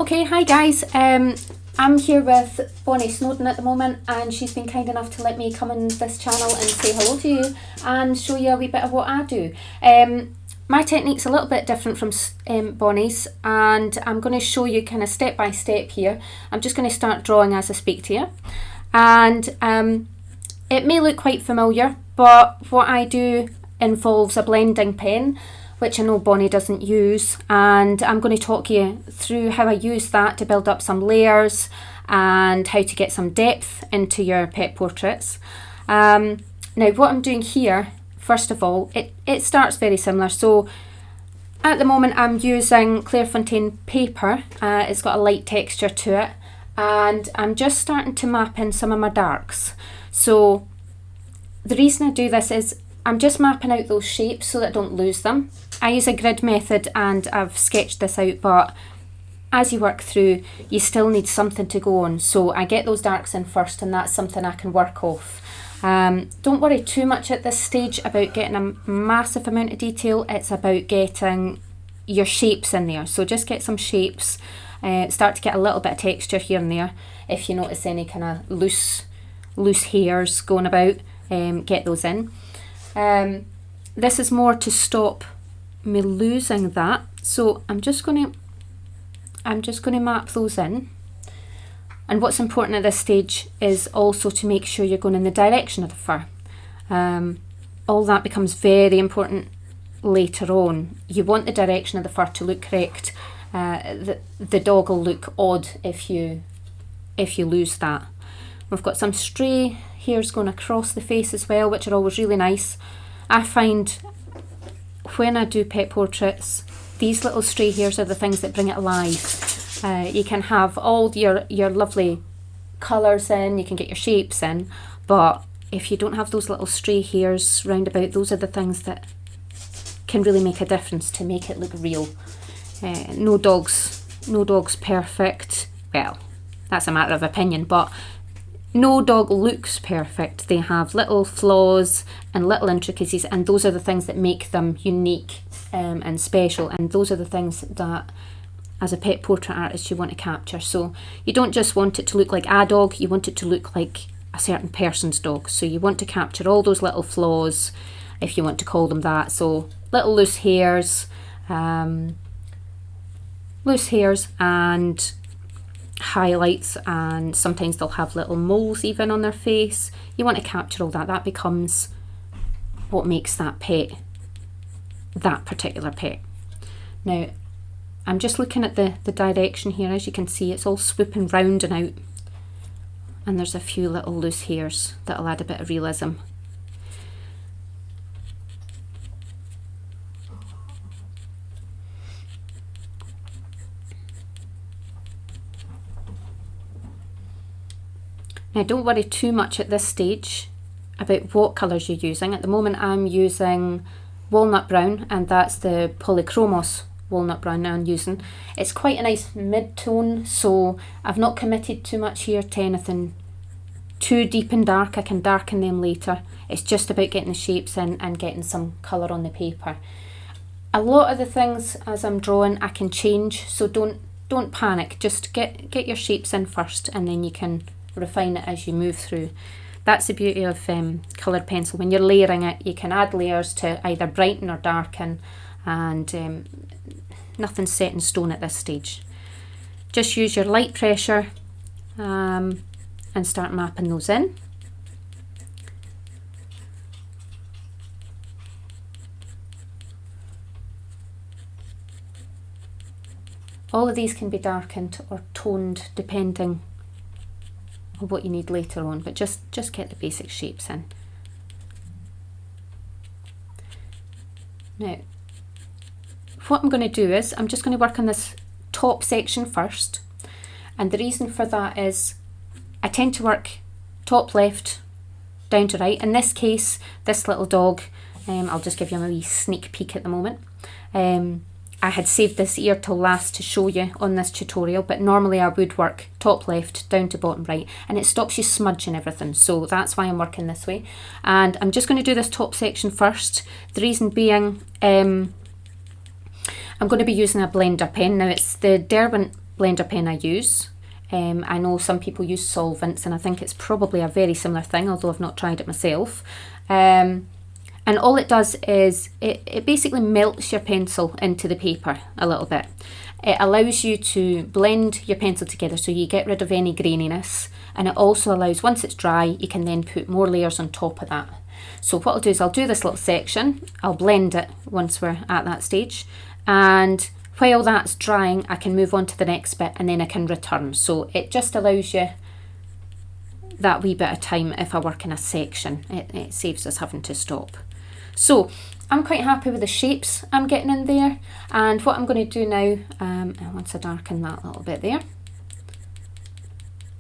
Okay, hi guys. I'm here with Bonnie Snowden at the moment, and she's been kind enough to let me come on this channel and say hello to you and show you a wee bit of what I do. My technique's a little bit different from Bonnie's, and I'm going to show you kind of step by step here. I'm just going to start drawing as I speak to you, and it may look quite familiar, but what I do involves a blending pen, which I know Bonnie doesn't use, and I'm going to talk you through how I use that to build up some layers and how to get some depth into your pet portraits. Now what I'm doing here, first of all, it starts very similar. So at the moment I'm using Clairefontaine paper. It's got a light texture to it, and I'm just starting to map in some of my darks. So the reason I do this is I'm just mapping out those shapes so that I don't lose them. I use a grid method and I've sketched this out, but as you work through, you still need something to go on. So I get those darks in first, and that's something I can work off. Don't worry too much at this stage about getting a massive amount of detail. It's about getting your shapes in there. So just get some shapes, start to get a little bit of texture here and there. If you notice any kind of loose hairs going about, get those in. This is more to stop me losing that, so I'm just going to map those in. And what's important at this stage is also to make sure you're going in the direction of the fur. All that becomes very important later on. You want the direction of the fur to look correct. The dog will look odd if you lose that. We've got some stray hairs going across the face as well, which are always really nice. I find when I do pet portraits, these little stray hairs are the things that bring it alive. You can have all your lovely colours in, you can get your shapes in, but if you don't have those little stray hairs round about, those are the things that can really make a difference to make it look real. No dog's perfect. Well, that's a matter of opinion, but no dog looks perfect. They have little flaws and little intricacies, and those are the things that make them unique and special, and those are the things that as a pet portrait artist you want to capture. So you don't just want it to look like a dog, you want it to look like a certain person's dog. So you want to capture all those little flaws, if you want to call them that. So little loose hairs and highlights, and sometimes they'll have little moles even on their face. You want to capture all that. That becomes what makes that pet that particular pet. Now I'm just looking at the direction here. As you can see, it's all swooping round and out, and there's a few little loose hairs that'll add a bit of realism. Now don't worry too much at this stage about what colours you're using. At the moment I'm using walnut brown, and that's the Polychromos walnut brown I'm using. It's quite a nice mid-tone, so I've not committed too much here to anything too deep and dark. I can darken them later. It's just about getting the shapes in and getting some colour on the paper. A lot of the things as I'm drawing I can change, so don't panic. Just get your shapes in first, and then you can refine it as you move through. That's the beauty of coloured pencil. When you're layering it, you can add layers to either brighten or darken, and nothing's set in stone at this stage. Just use your light pressure and start mapping those in. All of these can be darkened or toned depending on what you need later on, but just get the basic shapes in. Now what I'm going to do is I'm just going to work on this top section first, and the reason for that is I tend to work top left down to right. In this case, this little dog, I'll just give you a wee sneak peek at the moment. I had saved this ear till last to show you on this tutorial, but normally I would work top left down to bottom right, and it stops you smudging everything, so that's why I'm working this way. And I'm just going to do this top section first. The reason being, I'm going to be using a blender pen. Now it's the Derwent blender pen I use. I know some people use solvents, and I think it's probably a very similar thing, although I've not tried it myself. And all it does is it basically melts your pencil into the paper a little bit. It allows you to blend your pencil together so you get rid of any graininess, and it also allows, once it's dry, you can then put more layers on top of that. So what I'll do is I'll do this little section, I'll blend it once we're at that stage, and while that's drying I can move on to the next bit and then I can return. So it just allows you that wee bit of time if I work in a section. It saves us having to stop. So I'm quite happy with the shapes I'm getting in there, and what I'm going to do now, once I darken that little bit there,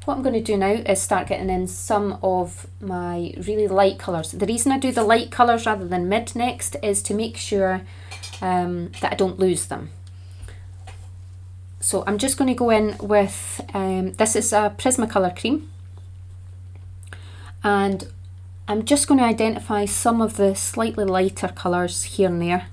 what I'm going to do now is start getting in some of my really light colours. The reason I do the light colours rather than mid next is to make sure that I don't lose them. So I'm just going to go in with, this is a Prismacolor cream, and I'm just going to identify some of the slightly lighter colours here and there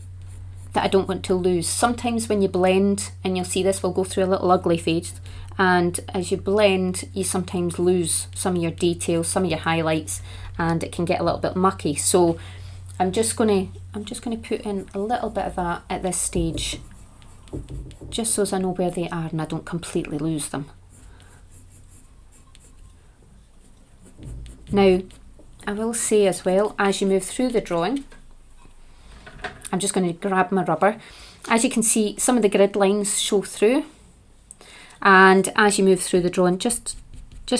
that I don't want to lose. Sometimes when you blend, and you'll see this will go through a little ugly phase, and as you blend you sometimes lose some of your details, some of your highlights, and it can get a little bit mucky. So I'm just going to put in a little bit of that at this stage, just so as I know where they are and I don't completely lose them. Now I will say as well, as you move through the drawing, I'm just going to grab my rubber. As you can see, some of the grid lines show through, and as you move through the drawing, just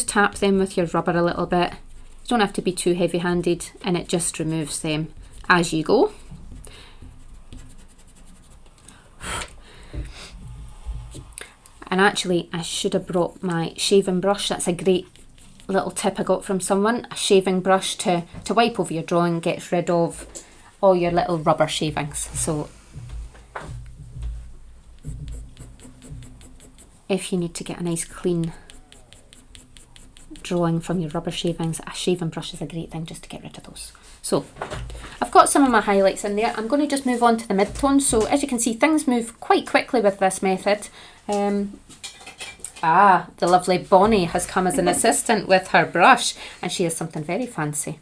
tap them with your rubber a little bit. You don't have to be too heavy-handed, and it just removes them as you go. And actually I should have brought my shaving brush. That's a great little tip I got from someone. A shaving brush to wipe over your drawing gets rid of all your little rubber shavings. So if you need to get a nice clean drawing from your rubber shavings, a shaving brush is a great thing just to get rid of those. So I've got some of my highlights in there. I'm going to just move on to the mid-tones. So as you can see, things move quite quickly with this method. The lovely Bonnie has come as an assistant with her brush, and she has something very fancy.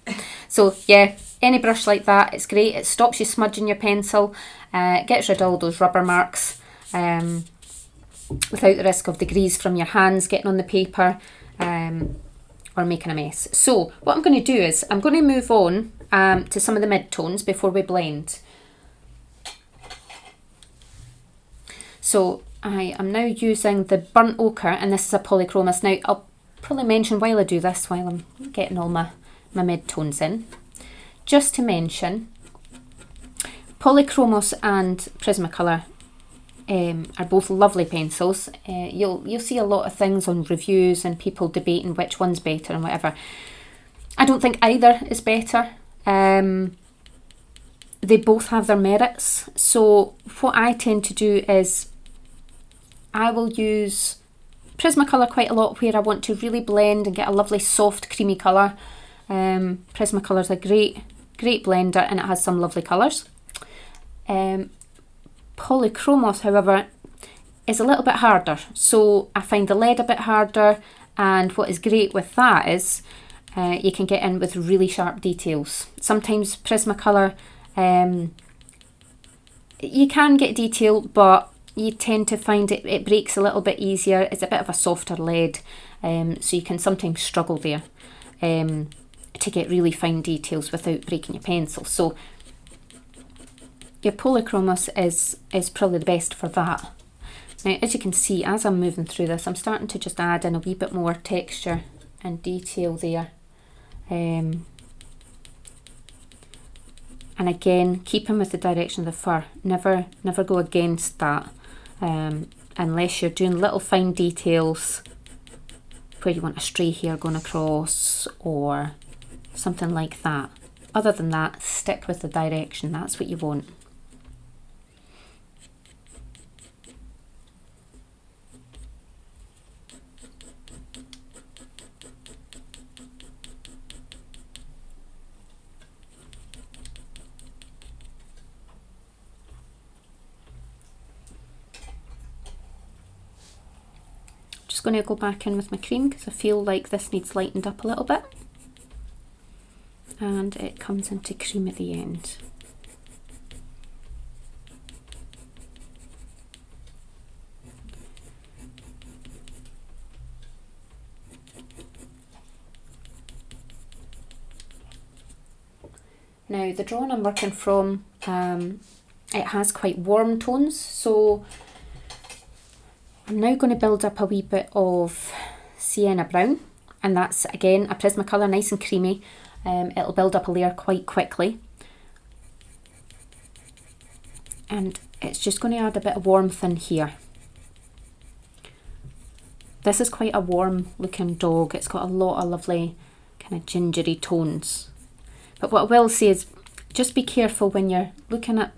So yeah, any brush like that, it's great. It stops you smudging your pencil, gets rid of all those rubber marks without the risk of the grease from your hands getting on the paper or making a mess. So what I'm going to do is I'm going to move on to some of the mid-tones before we blend. So I am now using the Burnt Ochre, and this is a Polychromos. Now I'll probably mention while I do this, while I'm getting all my mid-tones in, just to mention Polychromos and Prismacolor are both lovely pencils. You'll see a lot of things on reviews and people debating which one's better and whatever. I don't think either is better. They both have their merits. So what I tend to do is I will use Prismacolor quite a lot where I want to really blend and get a lovely soft creamy colour. Prismacolor is a great blender, and it has some lovely colours. Polychromos, however, is a little bit harder, so I find the lead a bit harder, and what is great with that is you can get in with really sharp details. Sometimes Prismacolor, you can get detail, but you tend to find it breaks a little bit easier. It's a bit of a softer lead, so you can sometimes struggle there to get really fine details without breaking your pencil. So your Polychromos is probably the best for that. Now, as you can see, as I'm moving through this, I'm starting to just add in a wee bit more texture and detail there. And again, keeping with the direction of the fur. Never go against that, unless you're doing little fine details where you want a stray hair going across or something like that. Other than that, stick with the direction. That's what you want. just going to go back in with my cream because I feel like this needs lightened up a little bit. And it comes into cream at the end. Now the drawing I'm working from, it has quite warm tones, so I'm now going to build up a wee bit of sienna brown, and that's again a Prismacolor, nice and creamy. It'll build up a layer quite quickly, and it's just going to add a bit of warmth in here. This is quite a warm looking dog. It's got a lot of lovely kind of gingery tones. But what I will say is just be careful when you're looking at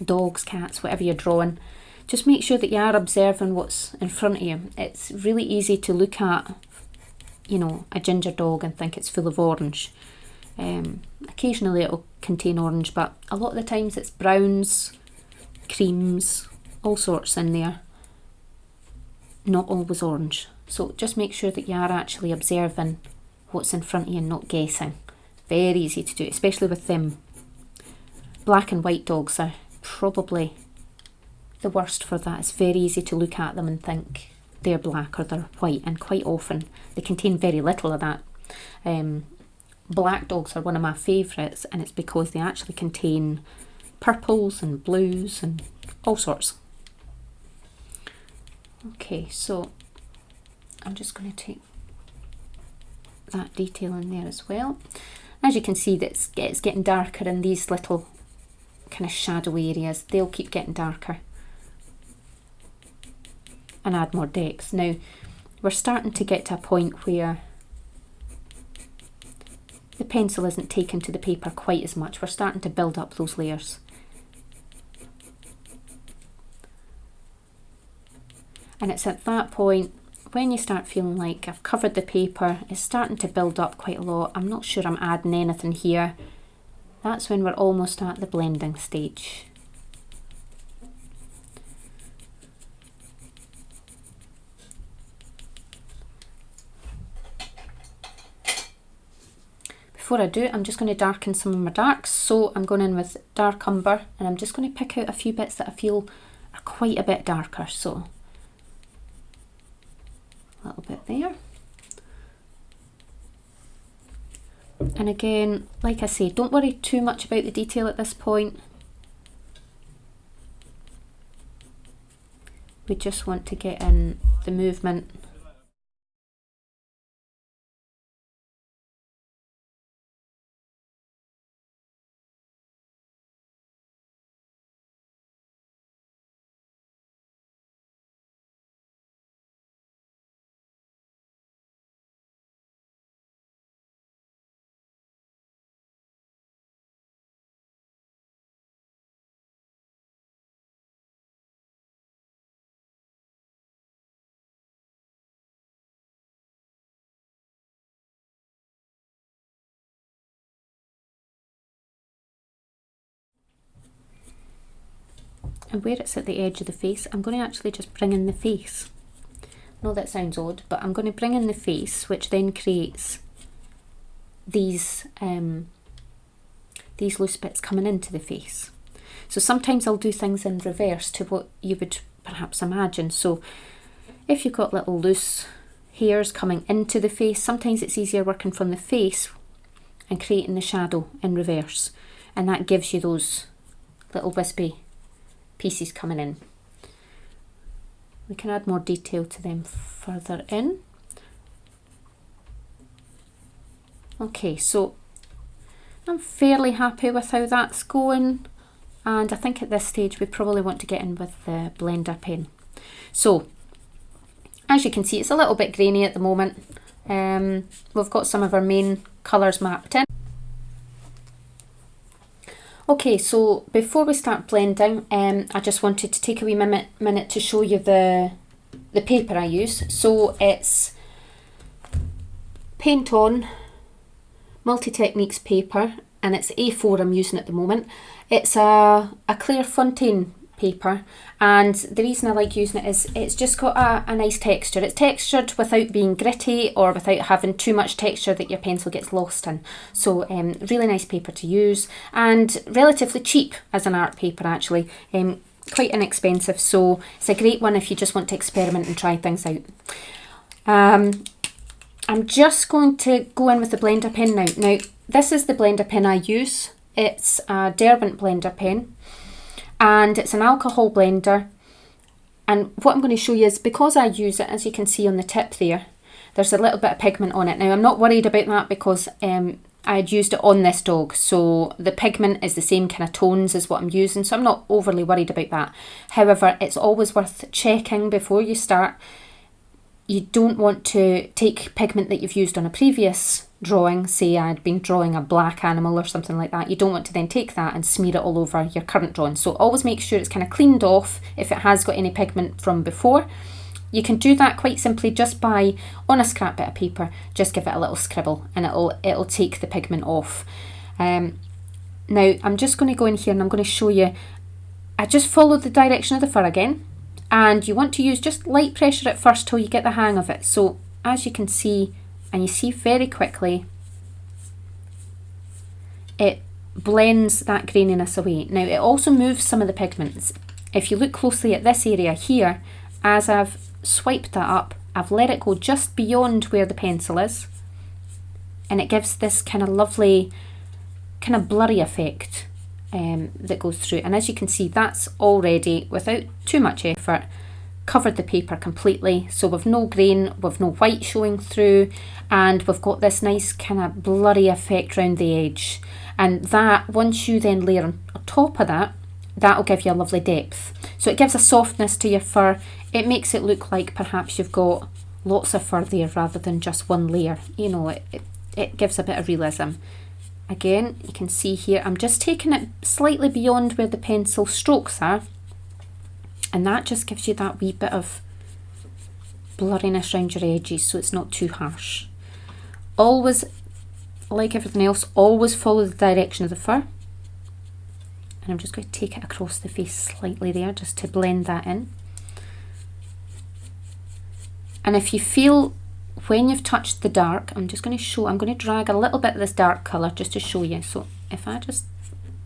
dogs, cats, whatever you're drawing. Just make sure that you are observing what's in front of you. It's really easy to look at, you know, a ginger dog and think it's full of orange. Occasionally it'll contain orange, but a lot of the times it's browns, creams, all sorts in there. Not always orange. So just make sure that you are actually observing what's in front of you and not guessing. Very easy to do, especially with them. Black and white dogs are probably the worst for that. It's very easy to look at them and think they're black or they're white, and quite often they contain very little of that. Black dogs are one of my favourites, and it's because they actually contain purples and blues and all sorts. Okay, so I'm just going to take that detail in there as well. As you can see, that it's getting darker in these little kind of shadowy areas. They'll keep getting darker and add more depth. Now we're starting to get to a point where the pencil isn't taken to the paper quite as much. We're starting to build up those layers. And it's at that point when you start feeling like I've covered the paper, it's starting to build up quite a lot. I'm not sure I'm adding anything here. That's when we're almost at the blending stage. Before I do, I'm just going to darken some of my darks. So I'm going in with Dark Umber, and I'm just going to pick out a few bits that I feel are quite a bit darker. So a little bit there. And again, like I say, don't worry too much about the detail at this point. We just want to get in the movement. And where it's at the edge of the face, I'm going to actually just bring in the face. I know that sounds odd, but I'm going to bring in the face, which then creates these loose bits coming into the face. So sometimes I'll do things in reverse to what you would perhaps imagine. So if you've got little loose hairs coming into the face, sometimes it's easier working from the face and creating the shadow in reverse. And that gives you those little wispy pieces coming in. We can add more detail to them further in. Okay, so I'm fairly happy with how that's going, and I think at this stage we probably want to get in with the blender pen. So as you can see, it's a little bit grainy at the moment. We've got some of our main colours mapped in. Okay, so before we start blending, I just wanted to take a wee minute to show you the paper I use. So it's Paint On Multi Techniques paper, and it's A4 I'm using at the moment. It's a Clairefontaine paper, and the reason I like using it is it's just got a nice texture. It's textured without being gritty or without having too much texture that your pencil gets lost in. So really nice paper to use, and relatively cheap as an art paper actually. Quite inexpensive, so it's a great one if you just want to experiment and try things out. I'm just going to go in with the blender pen now. Now, this is the blender pen I use. It's a Derwent blender pen, and it's an alcohol blender. And what I'm going to show you is, because I use it, as you can see on the tip there, there's a little bit of pigment on it. Now, I'm not worried about that because I had used it on this dog, so the pigment is the same kind of tones as what I'm using, so I'm not overly worried about that. However, it's always worth checking before you start. You don't want to take pigment that you've used on a previous drawing, say I'd been drawing a black animal or something like that. You don't want to then take that and smear it all over your current drawing. So always make sure it's kind of cleaned off if it has got any pigment from before. You can do that quite simply just by, on a scrap bit of paper, just give it a little scribble and it'll take the pigment off. Now I'm just going to go in here and I'm going to show you, I just follow the direction of the fur again, and you want to use just light pressure at first till you get the hang of it. So as you can see, and you see very quickly, it blends that graininess away. Now it also moves some of the pigments. If you look closely at this area here, as I've swiped that up, I've let it go just beyond where the pencil is, and it gives this kind of lovely, kind of blurry effect that goes through. And as you can see, that's already, without too much effort, covered the paper completely. So we've no grain, we've no white showing through, and we've got this nice kind of blurry effect around the edge. And that, once you then layer on top of that, that'll give you a lovely depth. So it gives a softness to your fur. It makes it look like perhaps you've got lots of fur there rather than just one layer. You know, it gives a bit of realism. Again, you can see here, I'm just taking it slightly beyond where the pencil strokes are, and that just gives you that wee bit of blurriness around your edges so it's not too harsh. Always, like everything else, always follow the direction of the fur. And I'm just going to take it across the face slightly there just to blend that in. And if you feel, when you've touched the dark, I'm just going to show, I'm going to drag a little bit of this dark colour just to show you. So if I just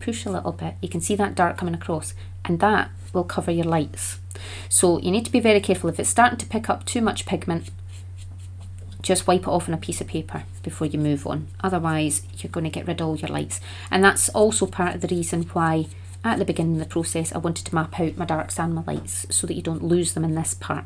push a little bit, you can see that dark coming across, and that will cover your lights. So you need to be very careful. If it's starting to pick up too much pigment, just wipe it off on a piece of paper before you move on. Otherwise, you're going to get rid of all your lights. And that's also part of the reason why at the beginning of the process I wanted to map out my darks and my lights so that you don't lose them in this part.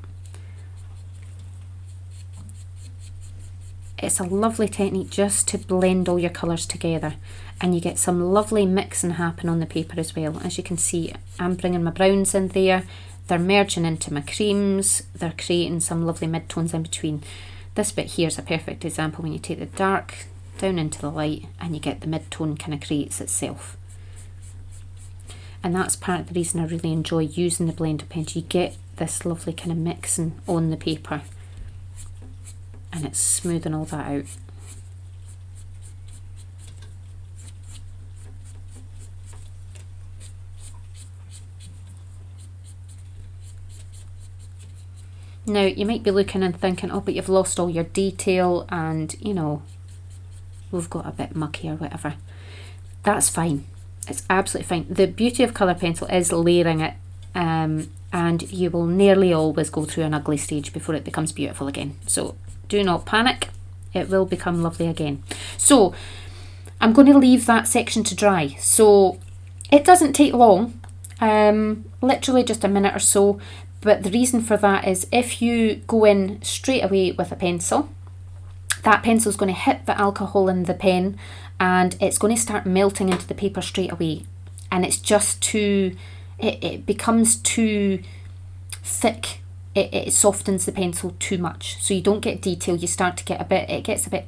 It's a lovely technique just to blend all your colours together, and you get some lovely mixing happen on the paper as well. As you can see, I'm bringing my browns in there, they're merging into my creams, they're creating some lovely mid-tones in between. This bit here is a perfect example when you take the dark down into the light and you get the mid-tone kind of creates itself. And that's part of the reason I really enjoy using the blender pen. You get this lovely kind of mixing on the paper, and it's smoothing all that out. Now you might be looking and thinking, oh, but you've lost all your detail and, you know, we've got a bit mucky or whatever. That's fine. It's absolutely fine. The beauty of colour pencil is layering it, and you will nearly always go through an ugly stage before it becomes beautiful again. So do not panic, it will become lovely again. So I'm going to leave that section to dry. So it doesn't take long, literally just a minute or so. But the reason for that is if you go in straight away with a pencil, that pencil is going to hit the alcohol in the pen and it's going to start melting into the paper straight away. And it's just too, it becomes too thick. It softens the pencil too much. So you don't get detail, you start to get a bit, it gets a bit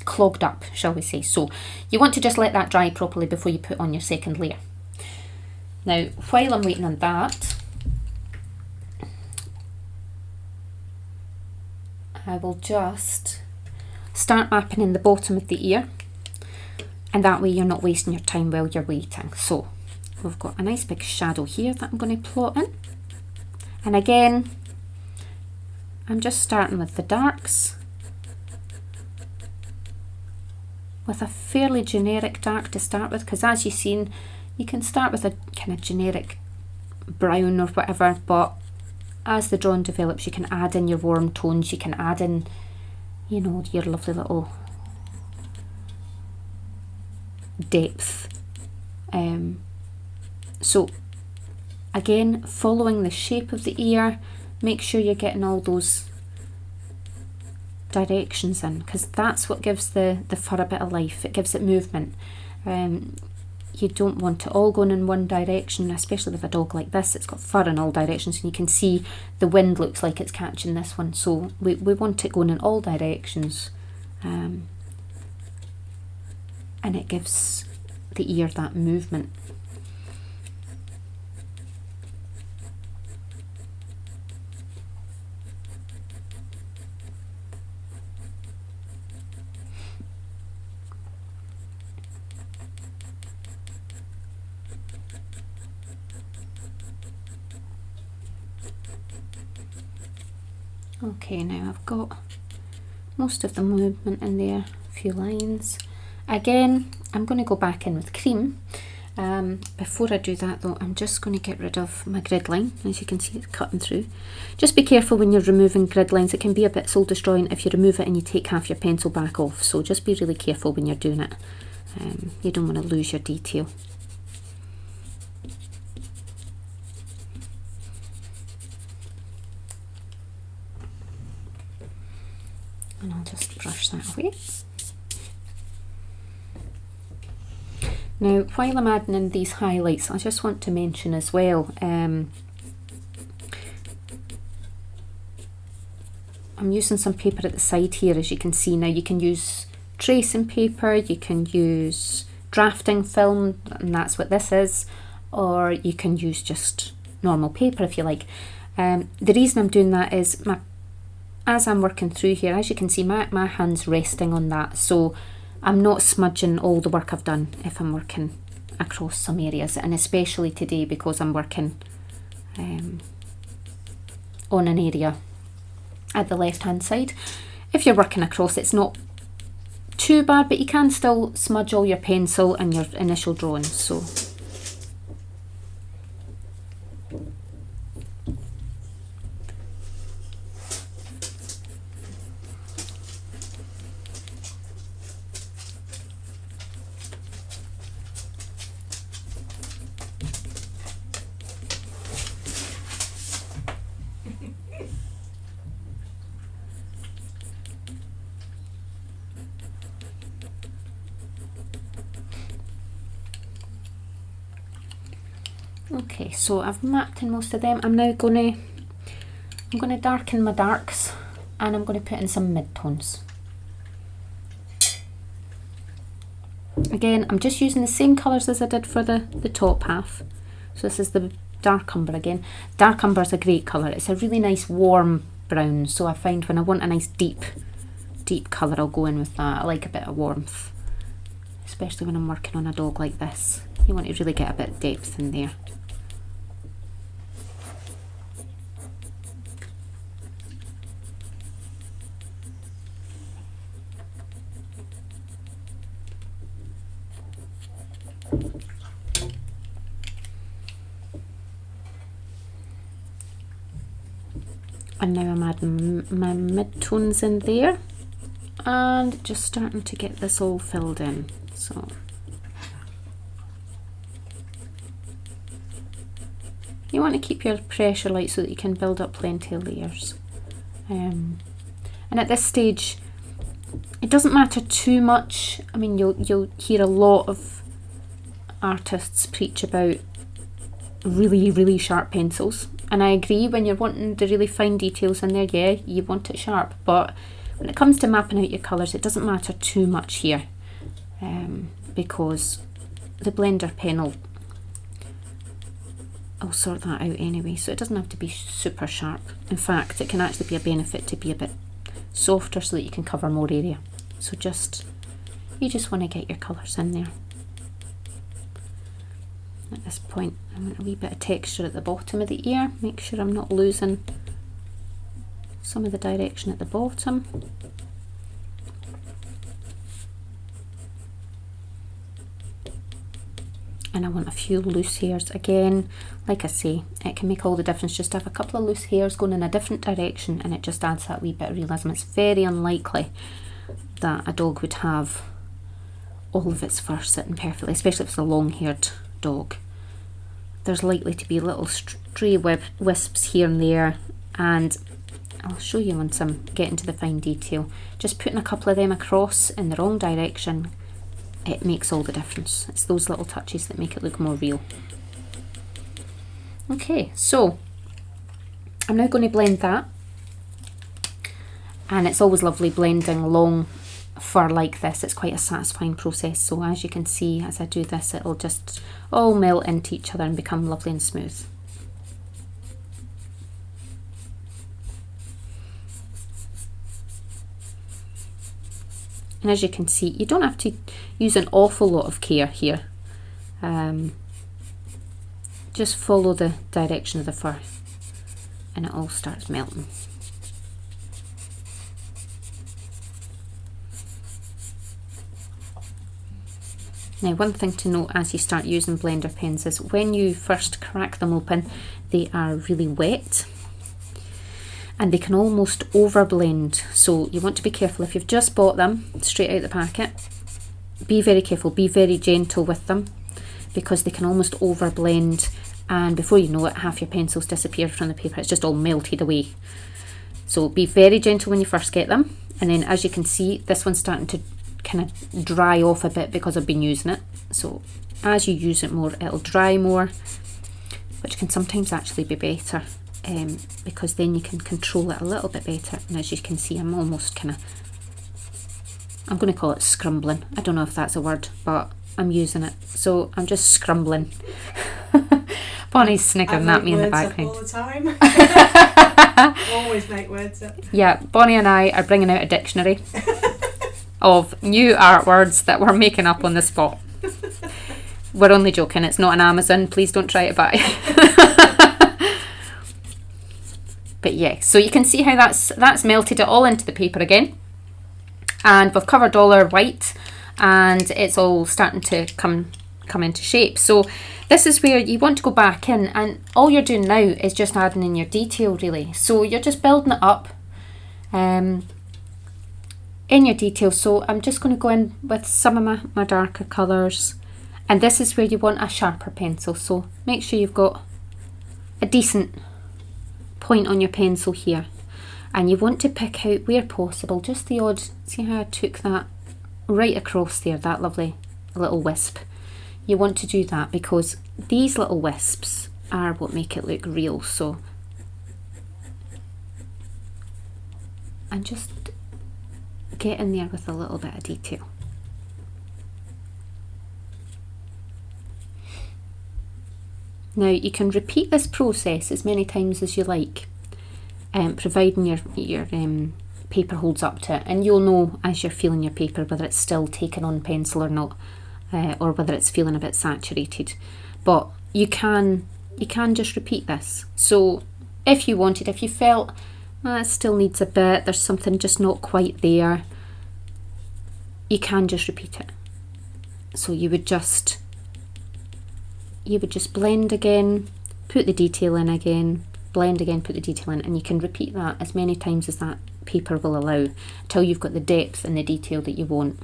clogged up, shall we say. So you want to just let that dry properly before you put on your second layer. Now, while I'm waiting on that, I will just start mapping in the bottom of the ear, and that way you're not wasting your time while you're waiting. So we've got a nice big shadow here that I'm going to plot in. And again, I'm just starting with the darks, with a fairly generic dark to start with, because as you've seen, you can start with a kind of generic brown or whatever, but as the drawing develops, you can add in your warm tones, you can add in, you know, your lovely little depth. So again, following the shape of the ear, make sure you're getting all those directions in, because that's what gives the fur a bit of life. It gives it movement. You don't want it all going in one direction, especially with a dog like this. It's got fur in all directions, and you can see the wind looks like it's catching this one, so we want it going in all directions, and it gives the ear that movement. Okay, now I've got most of the movement in there, a few lines. Again, I'm going to go back in with cream. Before I do that though, I'm just going to get rid of my grid line. As you can see, it's cutting through. Just be careful when you're removing grid lines. It can be a bit soul destroying if you remove it and you take half your pencil back off. So just be really careful when you're doing it. You don't want to lose your detail. And I'll just brush that away. Now, while I'm adding in these highlights, I just want to mention as well, I'm using some paper at the side here, as you can see. Now, you can use tracing paper, you can use drafting film, and that's what this is, or you can use just normal paper if you like. The reason I'm doing that is as I'm working through here, as you can see, my hand's resting on that, so I'm not smudging all the work I've done if I'm working across some areas, and especially today because I'm working on an area at the left hand side. If you're working across, it's not too bad, but you can still smudge all your pencil and your initial drawings. So okay, so I've mapped in most of them. I'm now going to darken my darks, and I'm going to put in some mid-tones. Again, I'm just using the same colours as I did for the top half. So this is the dark umber again. Dark umber is a great colour. It's a really nice warm brown, so I find when I want a nice deep colour, I'll go in with that. I like a bit of warmth, especially when I'm working on a dog like this. You want to really get a bit of depth in there. And now I'm adding my mid-tones in there and just starting to get this all filled in. So you want to keep your pressure light so that you can build up plenty of layers. And at this stage, it doesn't matter too much. I mean, you'll hear a lot of artists preach about really sharp pencils, and I agree. When you're wanting the really fine details in there, yeah, you want it sharp, but when it comes to mapping out your colours, it doesn't matter too much here, because the blender pen will sort that out anyway, so it doesn't have to be super sharp. In fact, it can actually be a benefit to be a bit softer so that you can cover more area. So you just want to get your colours in there. At this point, I want a wee bit of texture at the bottom of the ear. Make sure I'm not losing some of the direction at the bottom. And I want a few loose hairs. Again, like I say, it can make all the difference just to have a couple of loose hairs going in a different direction, and it just adds that wee bit of realism. It's very unlikely that a dog would have all of its fur sitting perfectly, especially if it's a long-haired dog. There's likely to be little stray wisps here and there, and I'll show you once I'm getting to the fine detail. Just putting a couple of them across in the wrong direction, it makes all the difference. It's those little touches that make it look more real. Okay, so I'm now going to blend that, and it's always lovely blending long fur like this. It's quite a satisfying process. So as you can see, as I do this, it'll just all melt into each other and become lovely and smooth. And as you can see, you don't have to use an awful lot of care here. Just follow the direction of the fur and it all starts melting. Now, one thing to note as you start using blender pens is when you first crack them open, they are really wet and they can almost overblend. So you want to be careful. If you've just bought them straight out the packet, be very careful, be very gentle with them, because they can almost overblend, and before you know it, half your pencils disappear from the paper. It's just all melted away. So be very gentle when you first get them, and then as you can see, this one's starting to kind of dry off a bit because I've been using it. So as you use it more, it'll dry more, which can sometimes actually be better, because then you can control it a little bit better. And as you can see, I'm almost kind of, I'm going to call it scrumbling. I don't know if that's a word, but I'm using it. So I'm just scrumbling. Bonnie's sniggering at me in the background. All the time. Always make words up. Yeah, Bonnie and I are bringing out a dictionary of new art words that we're making up on the spot. We're only joking. It's not an Amazon. Please don't try to buy. But yeah, so you can see how that's melted it all into the paper again. And we've covered all our white, and it's all starting to come into shape. So this is where you want to go back in, and all you're doing now is just adding in your detail, really. So you're just building it up in your detail. So I'm just going to go in with some of my darker colours, and this is where you want a sharper pencil. So make sure you've got a decent point on your pencil here. And you want to pick out, where possible, just the odd, see how I took that right across there, that lovely little wisp. You want to do that because these little wisps are what make it look real. So, and just get in there with a little bit of detail. Now you can repeat this process as many times as you like, providing your paper holds up to it, and you'll know as you're feeling your paper whether it's still taken on pencil or not, or whether it's feeling a bit saturated. But you can just repeat this. So if you wanted, if you felt it still needs a bit, there's something just not quite there, you can just repeat it. So you would just blend again, put the detail in again, blend again, put the detail in, and you can repeat that as many times as that paper will allow until you've got the depth and the detail that you want.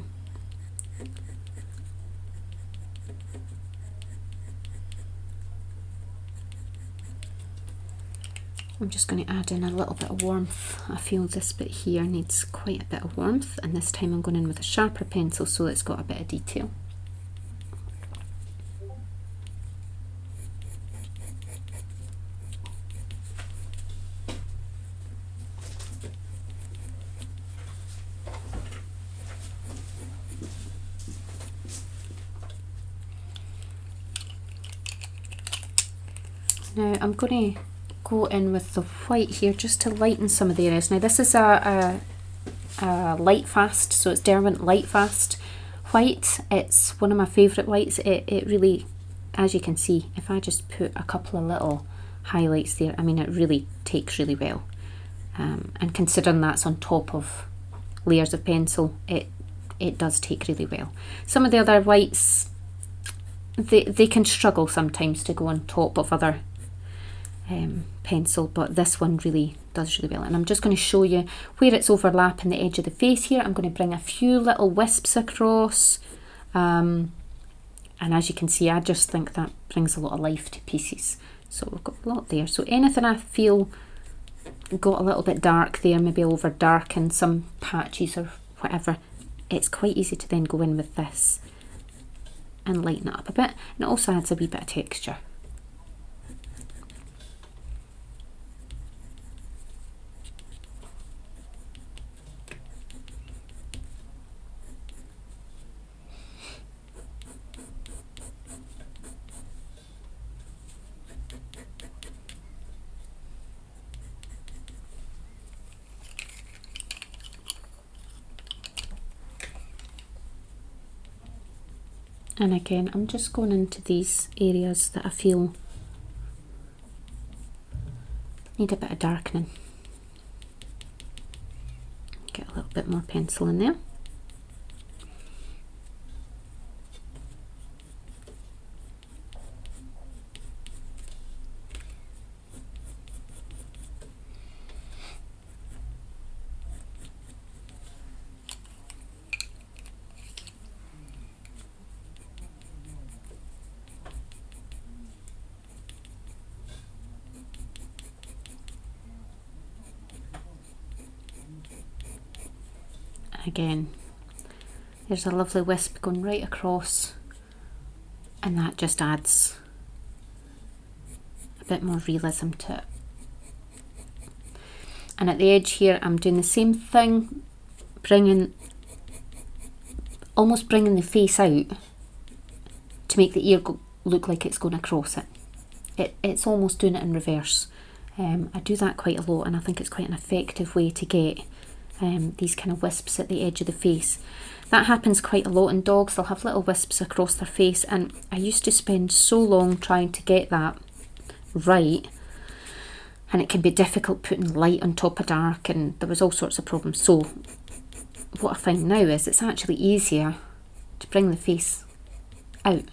I'm just going to add in a little bit of warmth. I feel this bit here needs quite a bit of warmth, and this time I'm going in with a sharper pencil so it's got a bit of detail. Now I'm going to go in with the white here just to lighten some of the areas. Now this is a light fast, so it's Derwent Light Fast white. It's one of my favourite whites. It really as you can see, if I just put a couple of little highlights there, I mean, it really takes really well. And considering that's on top of layers of pencil, it does take really well. Some of the other whites, they can struggle sometimes to go on top of other pencil, but this one really does really well. And I'm just going to show you where it's overlapping the edge of the face here. I'm going to bring a few little wisps across, and as you can see, I just think that brings a lot of life to pieces. So we've got a lot there. So anything I feel got a little bit dark there, maybe over darken some patches or whatever, it's quite easy to then go in with this and lighten it up a bit, and it also adds a wee bit of texture. And again, I'm just going into these areas that I feel need a bit of darkening. Get a little bit more pencil in there. Again, there's a lovely wisp going right across, and that just adds a bit more realism to it. And at the edge here, I'm doing the same thing, almost bringing the face out to make the ear look like it's going across it. It's almost doing it in reverse. I do that quite a lot, and I think it's quite an effective way to get these kind of wisps at the edge of the face. That happens quite a lot in dogs. They'll have little wisps across their face, and I used to spend so long trying to get that right, and it can be difficult putting light on top of dark, and there was all sorts of problems. So what I find now is it's actually easier to bring the face out,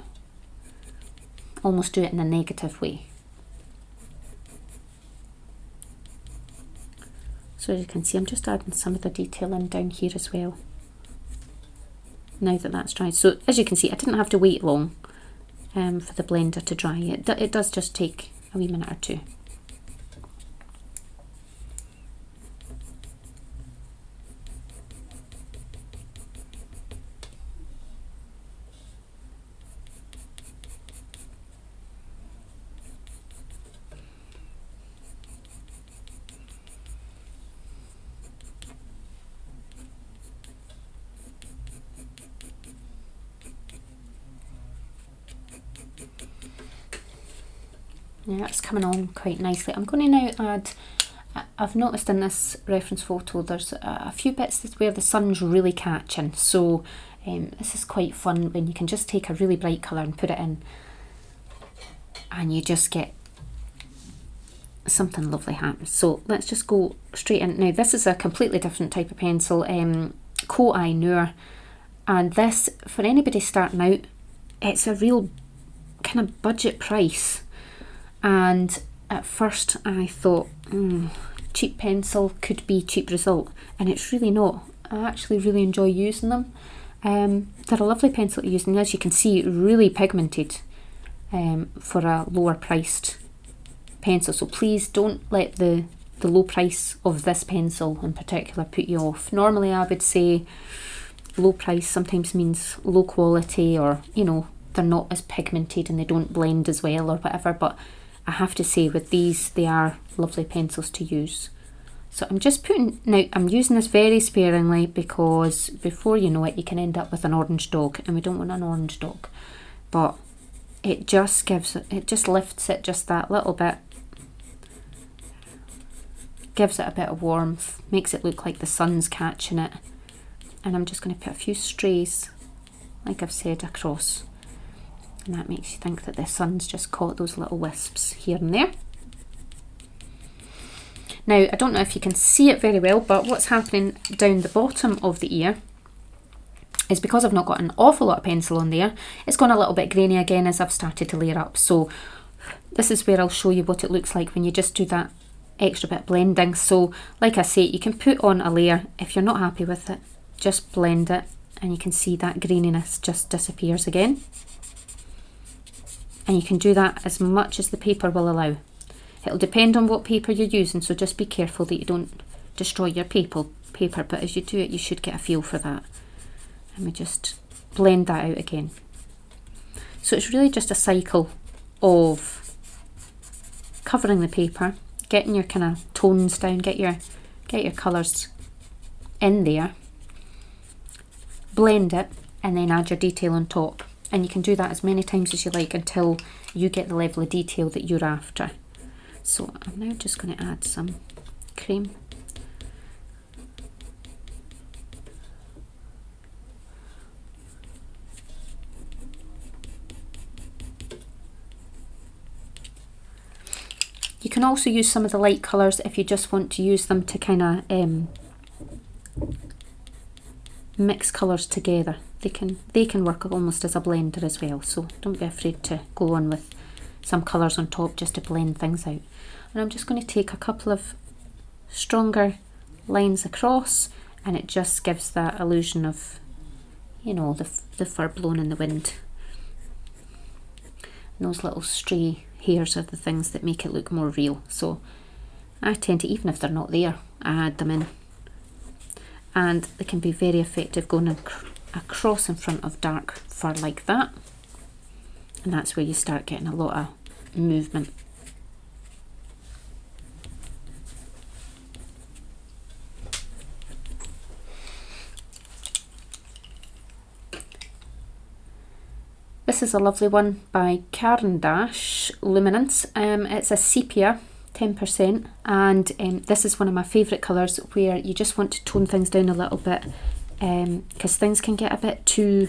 almost do it in a negative way. So as you can see, I'm just adding some of the detail in down here as well, now that that's dried. So as you can see, I didn't have to wait long for the blender to dry. It does just take a wee minute or two. Yeah, it's coming on quite nicely. I'm going to now add, I've noticed in this reference photo there's a few bits where the sun's really catching, so this is quite fun when you can just take a really bright colour and put it in, and you just get something lovely happen. So let's just go straight in. Now this is a completely different type of pencil, Koei Noor, and this, for anybody starting out, it's a real kind of budget price. And at first I thought, cheap pencil could be cheap result, and it's really not. I actually really enjoy using them. They're a lovely pencil to use, and as you can see, really pigmented for a lower priced pencil. So please don't let the low price of this pencil in particular put you off. Normally I would say low price sometimes means low quality, or you know, they're not as pigmented and they don't blend as well or whatever, but I have to say with these, they are lovely pencils to use. So I'm just putting, now I'm using this very sparingly because before you know it, you can end up with an orange dog, and we don't want an orange dog. But it just gives, it just lifts it just that little bit, gives it a bit of warmth, makes it look like the sun's catching it. And I'm just going to put a few strays, like I've said, across. and that makes you think that the sun's just caught those little wisps here and there. Now, I don't know if you can see it very well, but what's happening down the bottom of the ear is because I've not got an awful lot of pencil on there, it's gone a little bit grainy again as I've started to layer up. So this is where I'll show you what it looks like when you just do that extra bit of blending. So like I say, you can put on a layer. If you're not happy with it, just blend it, and you can see that graininess just disappears again. And you can do that as much as the paper will allow. It'll depend on what paper you're using, so just be careful that you don't destroy your paper, but as you do it, you should get a feel for that. And we just blend that out again. So it's really just a cycle of covering the paper, getting your kind of tones down, get your colours in there, blend it, and then add your detail on top. And you can do that as many times as you like until you get the level of detail that you're after. So I'm now just going to add some cream. You can also use some of the light colours if you just want to use them to kind of mix colours together. They can work almost as a blender as well, so don't be afraid to go on with some colours on top just to blend things out. And I'm just going to take a couple of stronger lines across, and it just gives that illusion of, you know, the fur blowing in the wind. And those little stray hairs are the things that make it look more real. So I tend to, even if they're not there, I add them in. And they can be very effective going across in front of dark fur like that. And that's where you start getting a lot of movement. This is a lovely one by Caran d'Ache Luminance. It's a sepia, 10%, and this is one of my favourite colours where you just want to tone things down a little bit, because things can get a bit too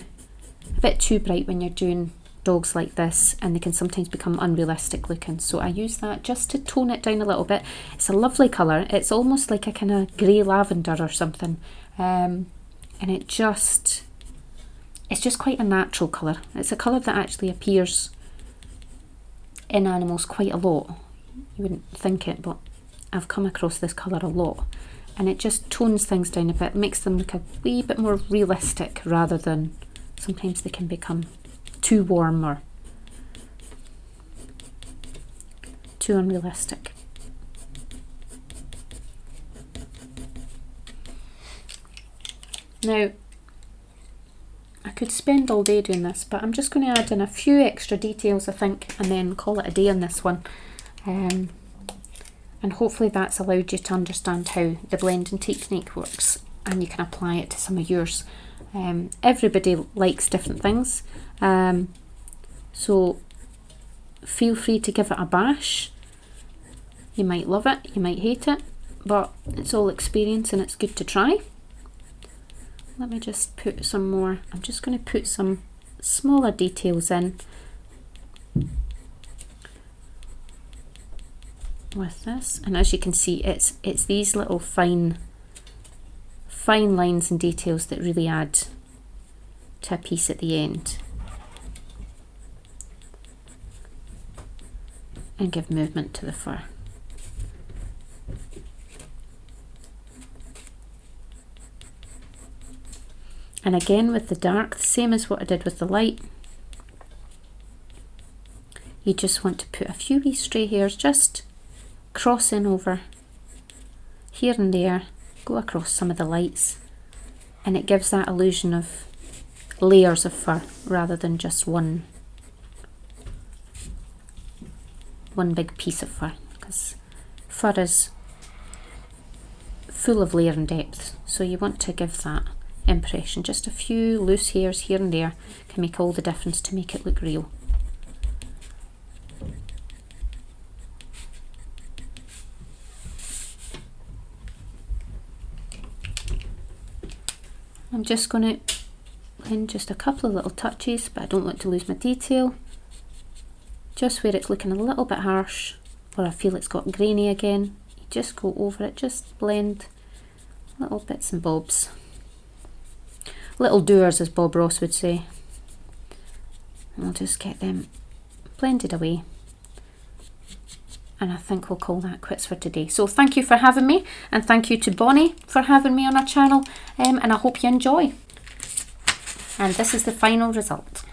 bright when you're doing dogs like this, and they can sometimes become unrealistic looking. So I use that just to tone it down a little bit. It's a lovely colour. It's almost like a kind of grey lavender or something, and it's just quite a natural colour. It's a colour that actually appears in animals quite a lot. You wouldn't think it, but I've come across this colour a lot, and it just tones things down a bit, makes them look a wee bit more realistic rather than sometimes they can become too warm or too unrealistic. Now, I could spend all day doing this, but I'm just going to add in a few extra details, I think, and then call it a day on this one. And hopefully that's allowed you to understand how the blending technique works, and you can apply it to some of yours. Everybody likes different things, so feel free to give it a bash. You might love it, you might hate it, but it's all experience and it's good to try. Let me just put some more. I'm just going to put some smaller details in with this, and as you can see, it's these little fine lines and details that really add to a piece at the end and give movement to the fur. And again with the dark, the same as what I did with the light, you just want to put a few wee stray hairs just crossing over here and there, go across some of the lights, and it gives that illusion of layers of fur rather than just one big piece of fur, because fur is full of layer and depth, so you want to give that impression. Just a few loose hairs here and there can make all the difference to make it look real. I'm just going to put in just a couple of little touches, but I don't want to lose my detail. just where it's looking a little bit harsh, or I feel it's got grainy again, you just go over it, just blend little bits and bobs. Little doers, as Bob Ross would say. And I'll just get them blended away. And I think we'll call that quits for today. So thank you for having me, and thank you to Bonnie for having me on our channel, and I hope you enjoy. And this is the final result.